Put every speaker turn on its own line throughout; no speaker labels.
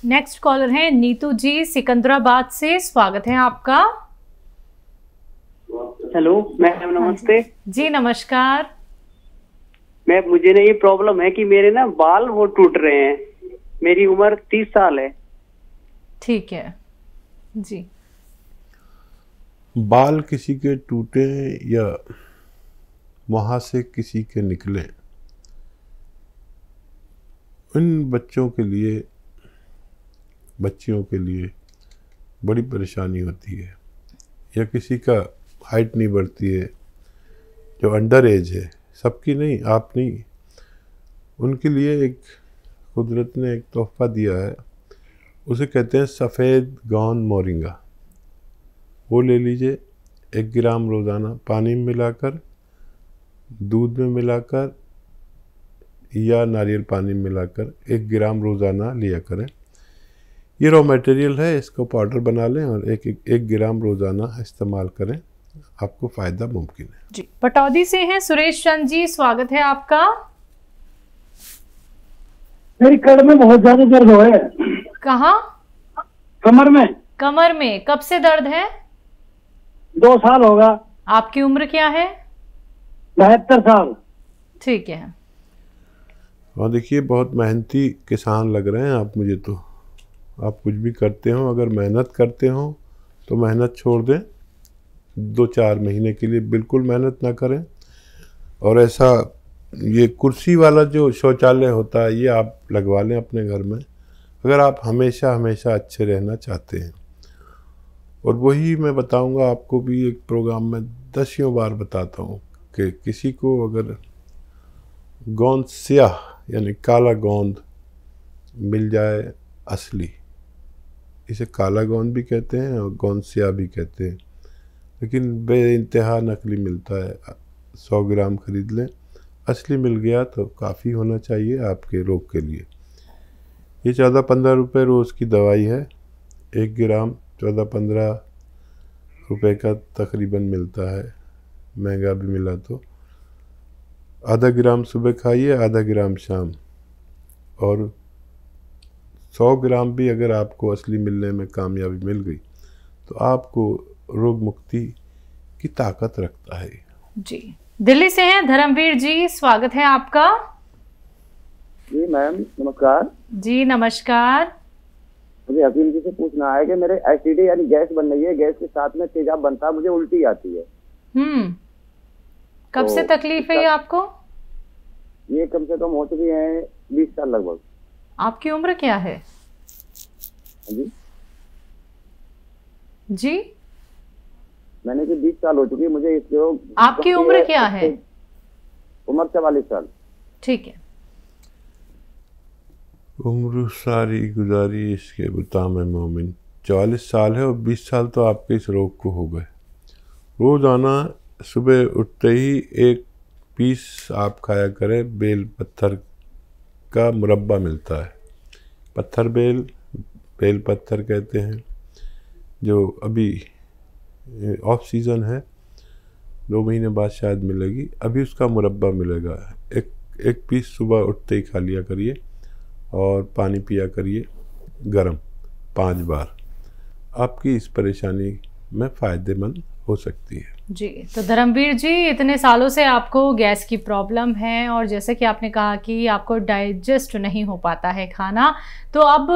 Next collar हैं नीतू जी सिकंदराबाद से, स्वागत है आपका।
हेलो मैम, नमस्ते
जी नमस्कार।
मैम, मुझे ना ये प्रॉब्लम है कि मेरे ना बाल वो टूट रहे हैं। मेरी उम्र 30 साल है।
ठीक है जी।
बाल किसी के टूटे या वहाँ से किसी के निकले, इन बच्चों के लिए, बच्चियों के लिए बड़ी परेशानी होती है। या किसी का हाइट नहीं बढ़ती है, जो अंडर एज है, सबकी नहीं, आप नहीं, उनके लिए एक कुदरत ने एक तोहफा दिया है, उसे कहते हैं सफ़ेद गौन मोरिंगा। वो ले लीजिए, 1 ग्राम रोज़ाना पानी में मिलाकर, दूध में मिलाकर या नारियल पानी में मिलाकर 1 ग्राम रोज़ाना लिया करें। ये रॉ मटेरियल है, इसको पाउडर बना लें और एक ग्राम रोज़ाना इस्तेमाल करें, आपको फ़ायदा मुमकिन है
जी। पटौदी से हैं सुरेश चंद जी, स्वागत है आपका।
मेरी कमर में बहुत ज्यादा दर्द हो है।
कहाँ?
कमर में।
कमर में कब से दर्द है?
2 साल होगा।
आपकी उम्र क्या है?
72 साल।
ठीक है।
और देखिए, बहुत मेहनती किसान लग रहे हैं आप मुझे। तो आप कुछ भी करते हो, अगर मेहनत करते हो तो मेहनत छोड़ दें, 2-4 महीने के लिए बिल्कुल मेहनत ना करें। और ऐसा ये कुर्सी वाला जो शौचालय होता है, ये आप लगवा लें अपने घर में, अगर आप हमेशा हमेशा अच्छे रहना चाहते हैं। और वही मैं बताऊंगा आपको भी, एक प्रोग्राम में 10 बार बताता हूँ कि किसी को अगर गोंद स्याह यानी काला गोंद मिल जाए, असली, इसे काला गोंद भी कहते हैं और गोंद स्याह भी कहते हैं, लेकिन बेइंतहा नकली मिलता है। 100 ग्राम खरीद लें, असली मिल गया तो काफ़ी होना चाहिए आपके रोग के लिए। ये 14-15 रुपये रोज़ की दवाई है। 1 ग्राम 14-15 रुपये का तकरीबन मिलता है, महंगा भी मिला तो। आधा ग्राम सुबह खाइए, आधा ग्राम शाम। और 100 ग्राम भी अगर आपको असली मिलने में कामयाबी मिल गई तो आपको रोग मुक्ति की ताकत रखता है।
जी। दिल्ली से हैं धर्मवीर जी, स्वागत है आपका।
जी मैम नमस्कार। जी
नमस्कार।
मुझे हकीम जी से पूछना है कि मेरे एसिडी यानी गैस बन रही है, गैस के साथ में तेजाब बनता है, मुझे उल्टी आती है।
कब से तकलीफ है ये आपको?
ये कम से कम हो चुकी है 20 साल लगभग।
आपकी उम्र क्या है?
जी
जी
मैंने कि 20 साल हो चुकी है मुझे इस रोग।
आपकी उम्र क्या है?
उम्र 44 साल।
ठीक है।
उम्र सारी गुजारी इसके बुता में मोमिन। 44 साल है और 20 साल तो आपके इस रोग को हो गए। रोज़ाना सुबह उठते ही 1 पीस आप खाया करें। बेल पत्थर का मुरब्बा मिलता है, पत्थर बेल पत्थर कहते हैं, जो अभी ऑफ सीज़न है, 2 महीने बाद शायद मिलेगी, अभी उसका मुरब्बा मिलेगा। एक पीस सुबह उठते ही खा लिया करिए और पानी पिया करिए गरम 5 बार। आपकी इस परेशानी में फ़ायदेमंद हो सकती है।
जी। तो धर्मवीर जी, इतने सालों से आपको गैस की प्रॉब्लम है और जैसे कि आपने कहा कि आपको डाइजेस्ट नहीं हो पाता है खाना, तो अब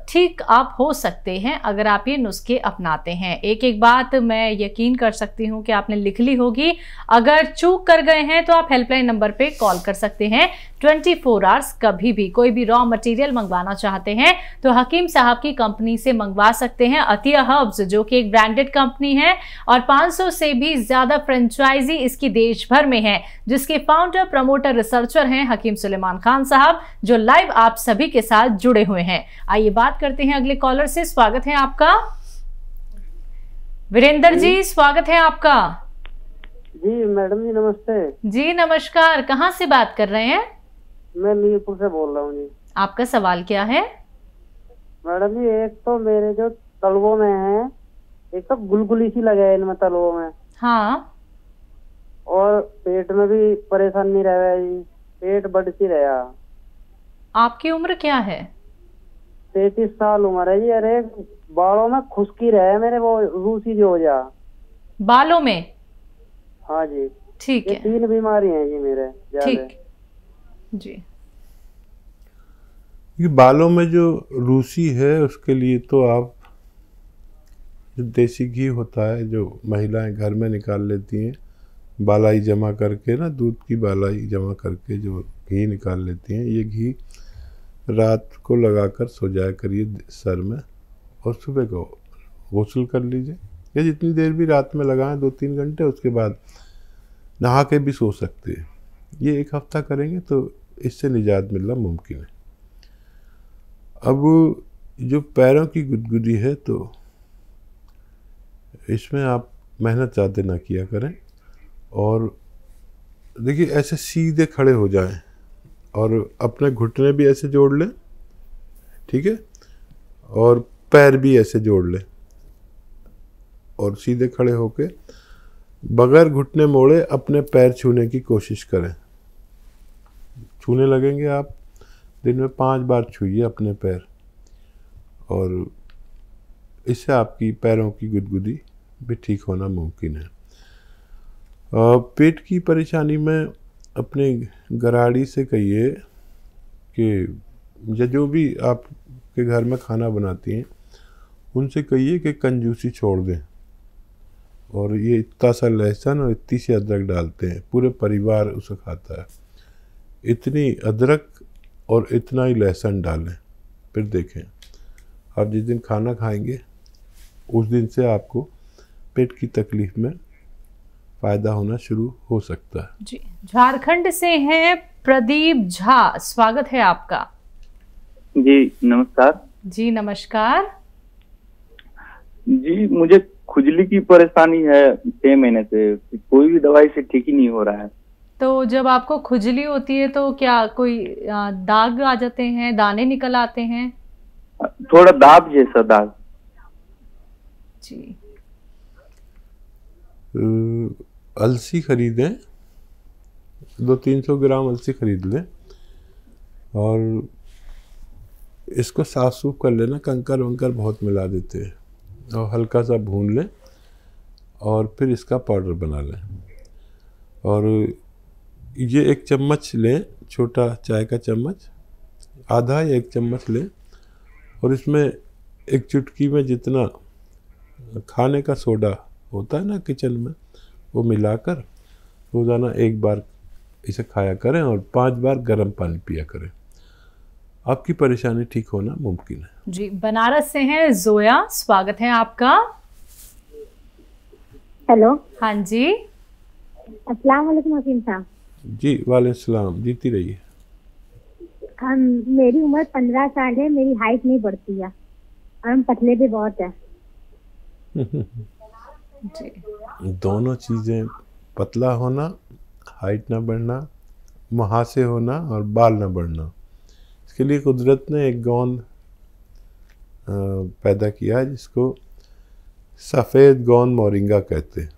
ठीक आप हो सकते हैं अगर आप ये नुस्खे अपनाते हैं। एक एक बात मैं यकीन कर सकती हूँ कि आपने लिख ली होगी। अगर चूक कर गए हैं तो आप हेल्पलाइन नंबर पे कॉल कर सकते हैं 24 आवर्स। कभी भी कोई भी रॉ मटेरियल मंगवाना चाहते हैं तो हकीम साहब की कंपनी से मंगवा सकते हैं। अतिया हर्ब्स जो कि एक ब्रांडेड कंपनी है और 500 से भी ज्यादा फ्रेंचाइजी इसकी देश भर में है, जिसके फाउंडर, प्रमोटर, रिसर्चर हैं हकीम सुलेमान खान साहब, जो लाइव आप सभी के साथ जुड़े हुए हैं। आइए बात करते हैं अगले कॉलर से। स्वागत है आपका वीरेंद्र जी, स्वागत है आपका।
जी मैडम जी नमस्ते।
जी नमस्कार। कहाँ से बात कर रहे हैं?
मैं मीरपुर से बोल रहा हूँ जी।
आपका सवाल क्या है?
मैडम जी, एक तो मेरे जो तलवों में है, एक तो गुलगुली सी लगे है इनमें तलवों में।
हाँ।
और पेट में भी परेशान नहीं रह रहा जी, पेट बढ़ती रहा।
आपकी उम्र क्या है?
33 साल उम्र है जी। अरे बालों में खुश्की रहे मेरे, वो रूसी जो हो जा
बालों में।
हाँ जी,
ठीक
ये
है,
3 बीमारी हैं जी मेरे ज्यादा।
ठीक जी।
ये बालों में जो रूसी है उसके लिए तो आप जो देसी घी होता है जो महिलाएं घर में निकाल लेती हैं, बालाई जमा करके ना, दूध की बालाई जमा करके जो घी निकाल लेती हैं, ये घी रात को लगाकर सो जाया करिए सर में, और सुबह को गुस्ल कर लीजिए। या जितनी देर भी रात में लगाएं 2-3 घंटे, उसके बाद नहा के भी सो सकते हैं। ये 1 हफ्ता करेंगे तो इससे निजात मिलना मुमकिन है। अब जो पैरों की गुदगुदी है तो इसमें आप मेहनत ज़्यादा ना किया करें, और देखिए ऐसे सीधे खड़े हो जाएं और अपने घुटने भी ऐसे जोड़ लें, ठीक है, और पैर भी ऐसे जोड़ लें और सीधे खड़े होके बगैर घुटने मोड़े अपने पैर छूने की कोशिश करें। छूने लगेंगे आप, दिन में 5 बार छूइए अपने पैर, और इससे आपकी पैरों की गुदगुदी भी ठीक होना मुमकिन है। पेट की परेशानी में अपने गराड़ी से कहिए कि जो भी आपके घर में खाना बनाती हैं उनसे कहिए कि कंजूसी छोड़ दें, और ये इतना सा लहसुन और इतनी सी अदरक डालते हैं, पूरे परिवार उसे खाता है। इतनी अदरक और इतना ही लहसुन डालें, फिर देखें आप जिस दिन खाना खाएंगे उस दिन से आपको पेट की तकलीफ में फ़ायदा होना शुरू हो सकता है।
जी, झारखंड से हैं प्रदीप झा, स्वागत है आपका।
जी नमस्कार।
जी नमस्कार।
जी मुझे खुजली की परेशानी है 6 महीने से, कोई भी दवाई से ठीक ही नहीं हो रहा है।
तो जब आपको खुजली होती है तो क्या कोई दाग आ जाते हैं, दाने निकल आते हैं?
थोड़ा दाग जैसा दाग।
जी,
अलसी खरीदें, 200-300 ग्राम अलसी खरीद लें और इसको साफ सूफ कर लेना, कंकर वंकर बहुत मिला देते हैं, और हल्का सा भून लें और फिर इसका पाउडर बना लें। और ये 1 चम्मच लें, छोटा चाय का चम्मच, आधा या 1 चम्मच लें, और इसमें 1 चुटकी में जितना खाने का सोडा होता है ना किचन में, वो मिलाकर रोज़ाना 1 बार इसे खाया करें और 5 बार गर्म पानी पिया करें। आपकी परेशानी ठीक होना मुमकिन है।
जी, बनारस से हैं जोया, स्वागत है आपका।
हेलो।
हाँ जी।
अस्सलाम वालेकुम हकीम साहब।
जी वालेकुम सलाम, जीती रहिए।
मेरी उम्र 15 साल है, मेरी हाइट नहीं बढ़ती है और हम पतले भी बहुत है।
जी,
दोनों चीज़ें, पतला होना, हाइट ना बढ़ना, मुहासे होना और बाल ना बढ़ना, इसके लिए कुदरत ने एक गौंद पैदा किया है जिसको सफ़ेद गौंद मोरिंगा कहते हैं।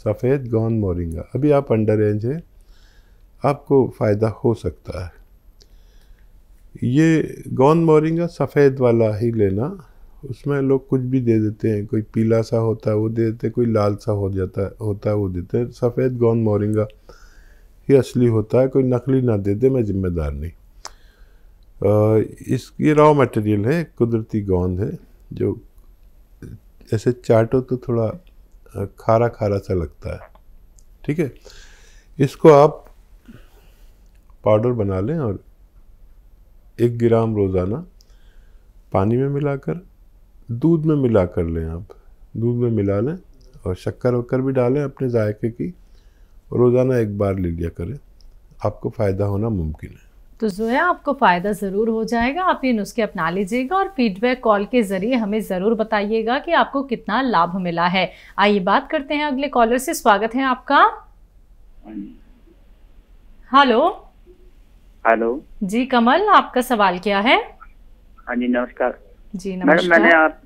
सफ़ेद गौंद मोरिंगा, अभी आप अंडर एज है, आपको फ़ायदा हो सकता है। ये गौंद मोरिंगा सफ़ेद वाला ही लेना, उसमें लोग कुछ भी दे देते हैं, कोई पीला सा होता है वो दे देते हैं, कोई लाल सा होता है वो देते हैं। सफ़ेद गौंद मोरिंगा ही असली होता है, कोई नकली ना दे दे, मैं जिम्मेदार नहीं। ये रॉ मटेरियल है, कुदरती गौंद है, जो ऐसे चाटो तो थोड़ा खारा खारा सा लगता है, ठीक है। इसको आप पाउडर बना लें और 1 ग्राम रोज़ाना पानी में मिलाकर, दूध में मिला कर लें। आप दूध में मिला लें और शक्कर वक्कर भी डालें अपने जायके की, रोज़ाना 1 बार ले लिया करें, आपको फ़ायदा होना मुमकिन है।
तो जोया, आपको फ़ायदा ज़रूर हो जाएगा। आप ये नुस्खे अपना लीजिएगा और फीडबैक कॉल के ज़रिए हमें ज़रूर बताइएगा कि आपको कितना लाभ मिला है। आइए बात करते हैं अगले कॉलर से, स्वागत है आपका। हेलो।
हेलो
जी कमल, आपका सवाल क्या है?
हाँ जी नमस्कार।
जी
मैडम,
नमस्कार।
मैंने आप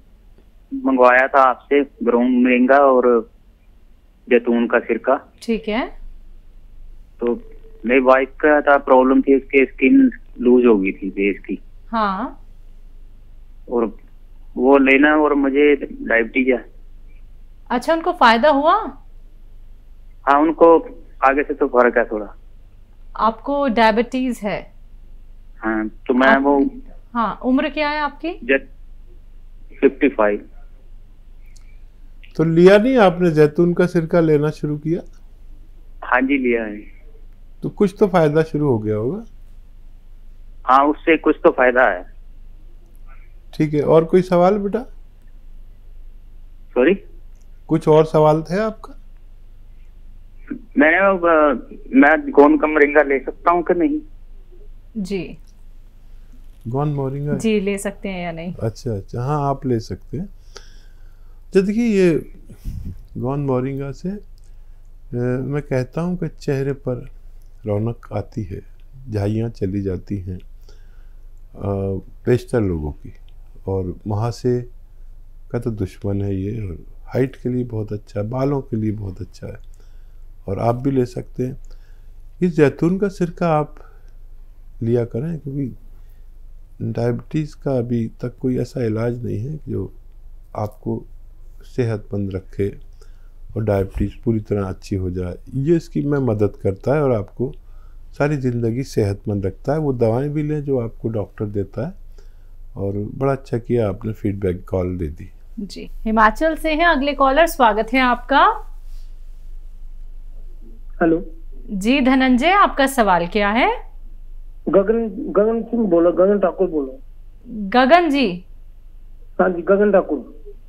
मंगवाया था आपसे ग्राउंड मोरिंगा और जैतून का सिरका।
ठीक है।
तो मेरी वाइफ का था प्रॉब्लम थी, उसकी स्किन लूज हो गई थी फेस की।
हाँ।
और वो लेना, और मुझे डायबिटीज है।
अच्छा, उनको फायदा हुआ?
हाँ, उनको आगे से तो फर्क है थोड़ा।
आपको डायबिटीज है?
हाँ, तो मैं वो।
हाँ, उम्र क्या है आपकी?
55।
तो लिया नहीं आपने, जैतून का सिरका लेना शुरू किया?
हाँ जी, लिया है।
तो कुछ तो फायदा शुरू हो गया होगा।
हाँ, उससे कुछ तो फायदा है।
ठीक है, और कोई सवाल बेटा?
सॉरी,
कुछ और सवाल थे आपका?
मैं गोंद का मोरिंगा ले सकता हूँ कि नहीं?
जी
गोंद मोरिंगा
जी, ले सकते हैं या नहीं?
अच्छा अच्छा, हाँ आप ले सकते हैं। तो देखिए, ये गोंद मोरिंगा से मैं कहता हूँ कि चेहरे पर रौनक आती है, झाइयाँ चली जाती हैं पेस्टर लोगों की, और मुहासे का तो दुश्मन है ये, और हाइट के लिए बहुत अच्छा है, बालों के लिए बहुत अच्छा है, और आप भी ले सकते हैं। इस जैतून का सिरका आप लिया करें, क्योंकि डायबिटीज़ का अभी तक कोई ऐसा इलाज नहीं है जो आपको सेहतमंद रखे और डायबिटीज़ पूरी तरह अच्छी हो जाए। ये इसकी में मदद करता है और आपको सारी ज़िंदगी सेहतमंद रखता है। वो दवाएं भी लें जो आपको डॉक्टर देता है, और बड़ा अच्छा किया आपने फीडबैक कॉल दे दी।
जी, हिमाचल से हैं अगले कॉलर, स्वागत है आपका।
हेलो
जी धनंजय, आपका सवाल क्या है?
गगन सिंह बोलो, गगन ठाकुर बोलो।
गगन जी?
हाँ जी, गगन ठाकुर।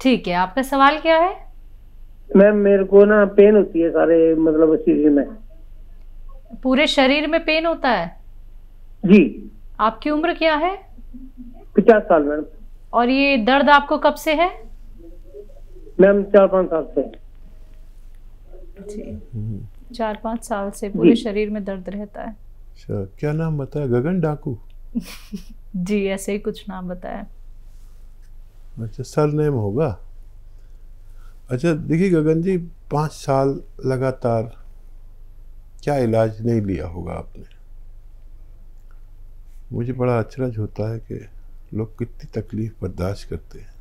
ठीक है, आपका सवाल क्या है?
मैम, मेरे को ना पेन होती है सारे मतलब शरीर में।
पूरे शरीर में पेन होता है?
जी।
आपकी उम्र क्या है?
50 साल मैम।
और ये दर्द आपको कब से है?
मैम 4-5 साल से।
जी, 4-5 साल से पूरे शरीर में दर्द रहता है।
अच्छा, क्या नाम बताया? गगन डाकू?
जी, ऐसे ही कुछ नाम बताया।
अच्छा, सरनेम होगा। अच्छा देखिए गगन जी, 5 साल लगातार क्या इलाज नहीं लिया होगा आपने। मुझे बड़ा अचरज होता है कि लोग कितनी तकलीफ बर्दाश्त करते हैं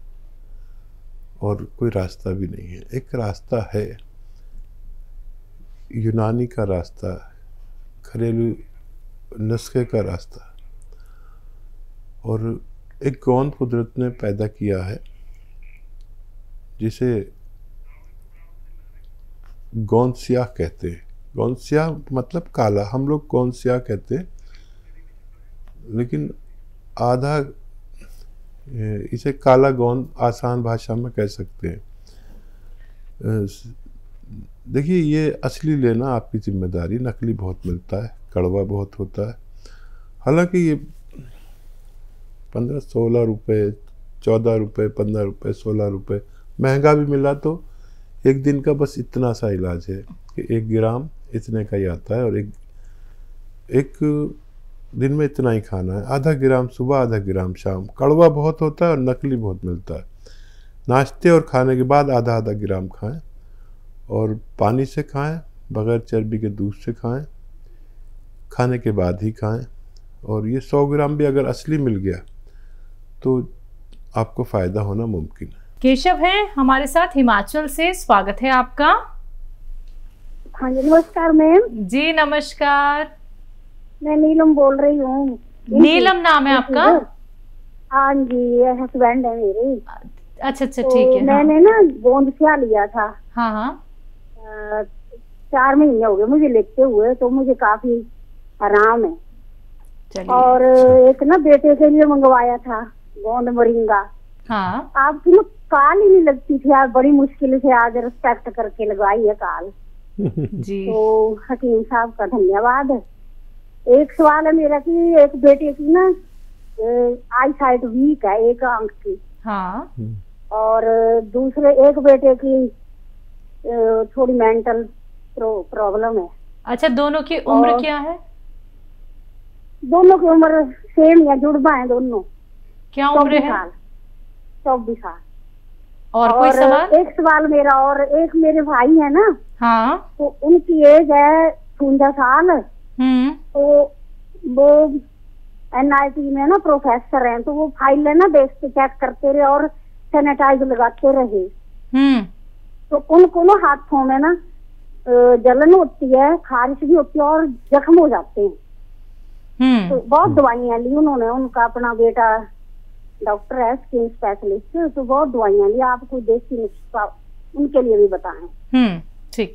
और कोई रास्ता भी नहीं है। एक रास्ता है, यूनानी का रास्ता, घरेलू नुस्खे का रास्ता, और एक गोंद कुदरत ने पैदा किया है जिसे गोंद स्याह कहते हैं। गोंद स्याह मतलब काला, हम लोग गोंद स्याह कहते हैं, लेकिन आधा इसे काला गोंद आसान भाषा में कह सकते हैं। देखिए, ये असली लेना आपकी जिम्मेदारी, नकली बहुत मिलता है, कड़वा बहुत होता है। हालांकि ये 15-16 रुपये, 14 रुपये, 15 रुपये, 16 रुपये, महंगा भी मिला तो एक दिन का बस इतना सा इलाज है कि 1 ग्राम इतने का ही आता है, और एक दिन में इतना ही खाना है। आधा ग्राम सुबह, आधा ग्राम शाम। कड़वा बहुत होता है और नकली बहुत मिलता है। नाश्ते और खाने के बाद आधा आधा ग्राम खाएं, और पानी से खाएं, बगैर चर्बी के दूध से खाएं, खाने के बाद ही खाएं। और ये 100 ग्राम भी अगर असली मिल गया तो आपको फ़ायदा होना मुमकिन है।
केशव है हमारे साथ हिमाचल से, स्वागत है आपका।
हाँ जी, नमस्कार मैम।
जी नमस्कार।
मैं नीलम बोल रही हूँ।
नीलम नाम है आपका?
हाँ जी, हस्बैंड है मेरे।
अच्छा अच्छा,
तो
ठीक है।
मैंने ना गोंद स्याह लिया था।
हाँ हाँ।
4 महीने हो गए मुझे लेते हुए, तो मुझे काफी आराम है। और एक ना बेटे के लिए मंगवाया था गोंद मोरिंगा।
हाँ।
आपकी ना काल ही नहीं लगती थी, आप बड़ी मुश्किल से आज रिस्पेक्ट करके लगाई है काल।
जी।
तो हकीम साहब का धन्यवाद। एक सवाल है मेरा कि एक बेटे की ना आई साइट वीक है, एक आंख की।
हाँ।
और दूसरे एक बेटे की थोड़ी मेंटल प्रॉब्लम है।
अच्छा, दोनों की उम्र क्या है?
दोनों की उम्र सेम या जुड़वा है दोनों।
क्या उम्र है?
24 साल।
और कोई सवाल?
एक सवाल मेरा, और एक मेरे भाई है ना।
हाँ।
तो उनकी एज है 53 साल। तो वो NIT में ना प्रोफेसर हैं, तो वो फाइल है ना देख के चेक करते रहे और सैनिटाइज लगाते रहे। तो उनको ना हाथों में ना जलन होती है, खारिश भी होती है और जख्म हो जाते हैं। तो बहुत दवाइयां ली उन्होंने, उनका अपना बेटा डॉक्टर है, स्किन स्पेशलिस्ट, तो बहुत दवाइयां ली। आप कोई देसी नुस्खा उनके लिए भी बताएं।
ठीक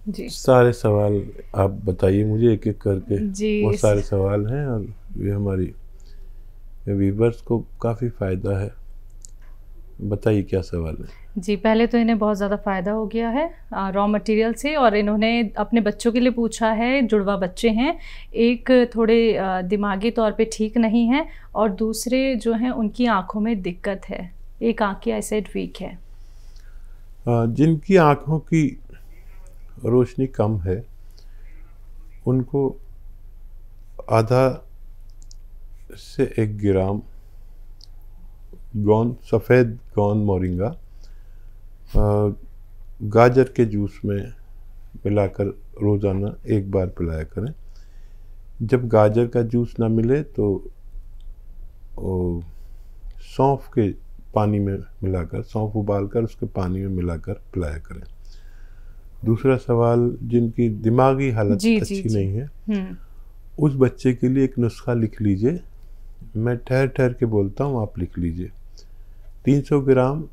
जी।
सारे सवाल आप बताइए मुझे एक एक करके
जी।
बहुत सारे सवाल हैं और ये हमारी व्यूअर्स को काफ़ी फ़ायदा है। बताइए क्या सवाल है।
जी, पहले तो इन्हें बहुत ज़्यादा फ़ायदा हो गया है रॉ मटेरियल से, और इन्होंने अपने बच्चों के लिए पूछा है। जुड़वा बच्चे हैं, एक थोड़े दिमागी तौर पे ठीक नहीं है और दूसरे जो हैं उनकी आंखों में दिक्कत है, एक आंख की आईसाइट वीक है।
जिनकी आँखों की रोशनी कम है उनको आधा से 1 ग्राम सफ़ेद गौंद मोरिंगा गाजर के जूस में मिलाकर रोज़ाना 1 बार पिलाया करें। जब गाजर का जूस ना मिले तो सौंफ के पानी में मिलाकर, सौंफ उबालकर उसके पानी में मिलाकर पिलाया करें। दूसरा सवाल, जिनकी दिमागी हालत अच्छी नहीं है उस बच्चे के लिए एक नुस्खा लिख लीजिए। मैं ठहर ठहर के बोलता हूँ, आप लिख लीजिए। 300 ग्राम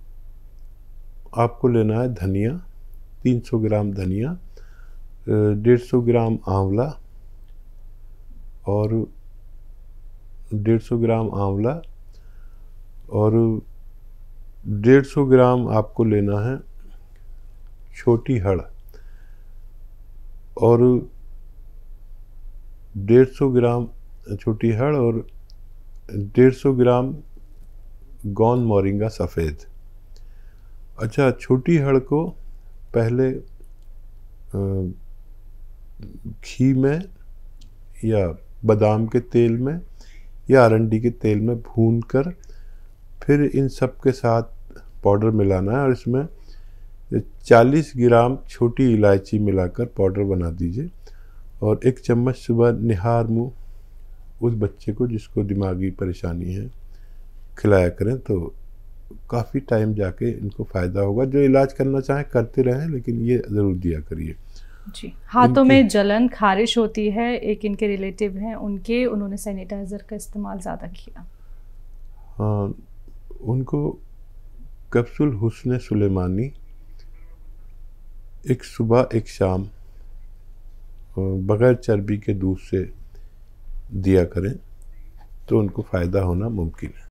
आपको लेना है धनिया, 300 ग्राम धनिया, 150 ग्राम आंवला और 150 ग्राम आंवला और 150 ग्राम आपको लेना है छोटी हड़ और 150 ग्राम छोटी हड़ और 150 ग्राम गौंद मोरिंगा सफ़ेद। अच्छा, छोटी हड़ को पहले घी में या बादाम के तेल में या अरंडी के तेल में भूनकर फिर इन सब के साथ पाउडर मिलाना है और इसमें 40 ग्राम छोटी इलायची मिलाकर पाउडर बना दीजिए और 1 चम्मच सुबह निहार मुँह उस बच्चे को जिसको दिमागी परेशानी है खिलाया करें। तो काफ़ी टाइम जाके इनको फ़ायदा होगा। जो इलाज करना चाहें करते रहें, लेकिन ये ज़रूर दिया करिए।
जी। हाथों में जलन खारिश होती है, एक इनके रिलेटिव हैं उनके, उन्होंने सैनिटाइज़र का इस्तेमाल ज़्यादा किया।
हाँ, उनको कैप्सूल हुस्न सुलेमानी एक सुबह एक शाम बग़ैर चर्बी के दूध से दिया करें तो उनको फ़ायदा होना मुमकिन है।